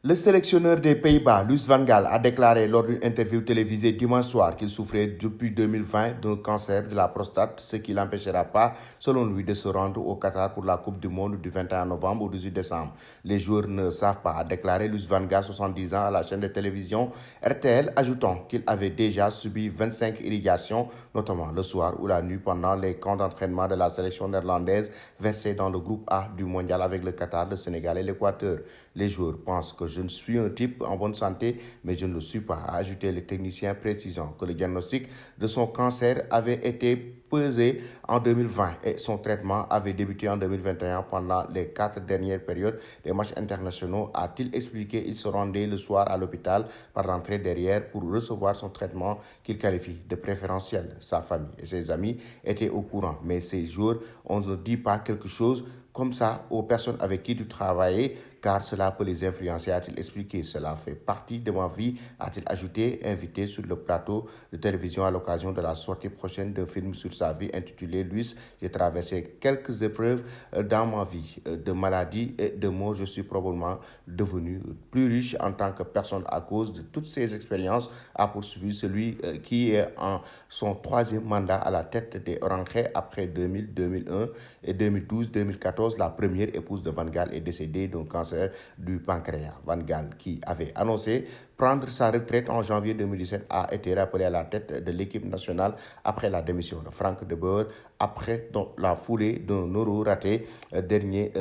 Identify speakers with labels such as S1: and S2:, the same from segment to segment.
S1: Le sélectionneur des Pays-Bas, Louis van Gaal, a déclaré lors d'une interview télévisée dimanche soir qu'il souffrait depuis 2020 d'un cancer de la prostate, ce qui l'empêchera pas, selon lui, de se rendre au Qatar pour la Coupe du Monde du 21 novembre au 18 décembre. Les joueurs ne savent pas, a déclaré Louis van Gaal, 70 ans, à la chaîne de télévision RTL, ajoutant qu'il avait déjà subi 25 irrigations, notamment le soir ou la nuit pendant les camps d'entraînement de la sélection néerlandaise versée dans le groupe A du mondial avec le Qatar, le Sénégal et l'Équateur. Les joueurs pensent que je suis un type en bonne santé, mais je ne le suis pas, a ajouté le technicien, précisant que le diagnostic de son cancer avait été pesé en 2020 et son traitement avait débuté en 2021 pendant les 4 dernières périodes des matchs internationaux, a-t-il expliqué. Il se rendait le soir à l'hôpital par l'entrée derrière pour recevoir son traitement qu'il qualifie de préférentiel. Sa famille et ses amis étaient au courant, mais ces jours, on ne dit pas quelque chose comme ça aux personnes avec qui tu travaillais, car cela peut les influencer, a-t-il expliqué. Cela fait partie de ma vie, a-t-il ajouté, invité sur le plateau de télévision à l'occasion de la sortie prochaine d'un film sur sa vie intitulé Louis. J'ai traversé quelques épreuves dans ma vie, de maladies et de mots. Je suis probablement devenu plus riche en tant que personne à cause de toutes ces expériences, a poursuivi celui qui est en son troisième mandat à la tête des Orangers après 2000, 2001 et 2012, 2014. La première épouse de Van Gaal est décédée d'un cancer du pancréas. Van Gaal, qui avait annoncé prendre sa retraite en janvier 2017, a été rappelé à la tête de l'équipe nationale après la démission de Frank de Boer, après la foulée d'un euro raté dernier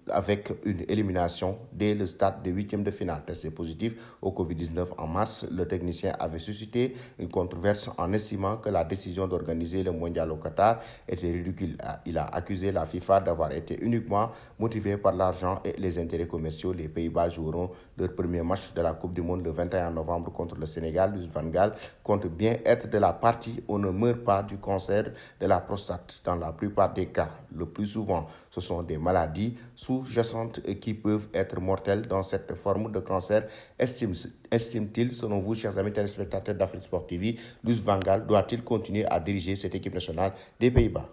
S1: avec une élimination dès le stade de huitième de finale. Testé positif au Covid-19 en mars, le technicien avait suscité une controverse en estimant que la décision d'organiser le mondial au Qatar était ridicule. Il a accusé la FIFA d'avoir été uniquement motivée par l'argent et les intérêts commerciaux. Les Pays-Bas joueront leur premier match de la Coupe du Monde le 21 novembre contre le Sénégal. Louis van Gaal compte bien être de la partie. On ne meurt pas du cancer de la prostate dans la plupart des cas. Le plus souvent, ce sont des maladies sous-jacentes qui peuvent être mortelles dans cette forme de cancer, estime-t-il. Selon vous, chers amis téléspectateurs d'Afrique Sport TV, Louis van Gaal doit-il continuer à diriger cette équipe nationale des Pays-Bas?